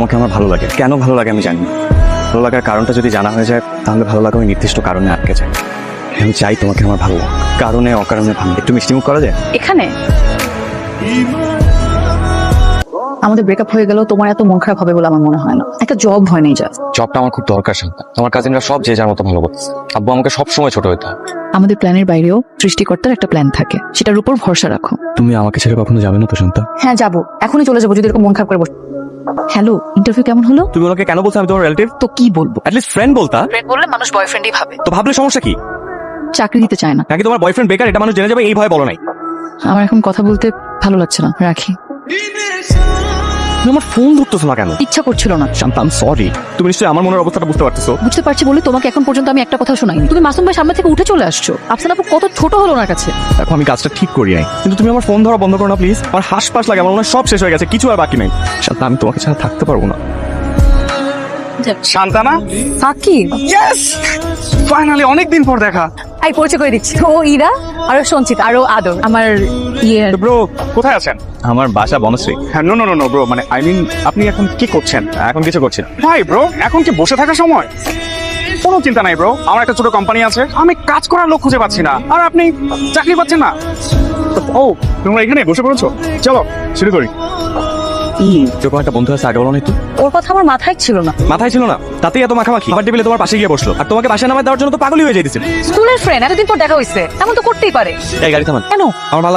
তোমাকে আমার ভালো লাগে। কেন ভালো লাগে আমি জানি না। ভালো লাগার কারণটা যদি জানা হয়ে যায় তাহলে ভালো লাগা ওই নির্দিষ্ট কারণে আটকে যায়। আমি চাই তোমাকে আমার ভালো লাগে, কারণে অকারণে ভালো। একটু মিষ্টিমুখ করা যায়? এখানে আমাদের ব্রেকআপ হয়ে গেল, তোমার এত মন খারাপ হবে বলে আমার মনে হয় না। একটা জব হয় নাই, জাস্ট জবটা আমার খুব দরকার শান্তা। আমার কাজিনরা সব যে যার মতো ভালো করতেছে। আব্বু আমাকে সবসময় ছোট হইতে হয়। আমাদের প্ল্যানের বাইরেও সৃষ্টিকর্তার একটা প্ল্যান থাকে, সেটার উপর ভরসা রাখো। তুমি আমাকে ছেড়ে কখনো যাবে না তো শান্তা? হ্যাঁ যাবো, এখনই চলে যাবো যদি এরকম মন খারাপ করে বসে। হ্যালো, ইন্টারভিউ কেমন হলো? তুমি ওনাকে কেন বলছো আমি তোমার রিলেটিভ? তো কি বলবো? অ্যাটলিস্ট ফ্রেন্ড বলতা। ফ্রেন্ড বললে মানুষ বয়ফ্রেন্ডই ভাবে। তো ভাবলে সমস্যা কি? চাকরি দিতে চায় না। নাকি তোমার বয়ফ্রেন্ড বেকার এটা মানুষ জেনে যাবে এই ভয়ে বলো নাই? আমার এখন কথা বলতে ভালো লাগছে না, রাখি। তুমি আমার ফোন ধরতেছো না কেন? ইচ্ছা করছিল না। Shanta I am sorry. তুমি নিশ্চয়ই আমার মনের অবস্থাটা বুঝতে পারতেছো। বুঝতে পারছি বলে তোমাকে এখন পর্যন্ত আমি একটা কথা শোনাইনি। তুমি মাসুম ভাই সামনে থেকে উঠে চলে আসছো। আফসান আপু কত ছোট হলো ওনার কাছে। দেখো আমি কাজটা ঠিক করি নাই, কিন্তু তুমি আমার ফোন ধরা বন্ধ করো না প্লিজ। আমার হাসপাস লাগে, আমার মনে হয় সব শেষ হয়ে গেছে, কিছু আর বাকি নাই। শান্তা আমি তোমাকে ছাড়া থাকতে পারবো না। শান্তানা সাকিব, ইয়েস ফাইনালি অনেকদিন পর দেখা। এই পরিচয় করে দিচ্ছি, ও ইরা, আরো সঞ্চিত, আরো আদর। আমার ব্রো কোথায় আছেন? আমার বাসা বনশ্রী। হ্যাঁ no no no no bro, মানে আই মিন আপনি এখন কি করছেন? এখন কিছু করছি না। ভাই ব্রো এখন কি বসে থাকার সময়? কোনো চিন্তা নাই ব্রো, আমার একটা ছোট কোম্পানি আছে, আমি কাজ করার লোক খুঁজে পাচ্ছি না, আর আপনি চাকরি পাচ্ছেন না। ও তোমরা এখানে বসে পড়েছো, চলো শুরু করি। যখন একটা বন্ধু আছে আগে বলো নাই তো? ওর কথা আমার মাথায় ছিল না। মাথায় ছিল না, তাতেই এত মাখামাখি। খাবার টেবিলে তোমার পাশে গিয়ে বসলো, আর তোমাকে বাসায় নামায় দেওয়ার জন্য তো পাগলই হয়ে যাইতেছিল। স্কুলের ফ্রেন্ড, এতদিন পর দেখা হয়েছে, এমন তো করতেই পারে। এই গাড়ি থামান। কেন? আমার ভালো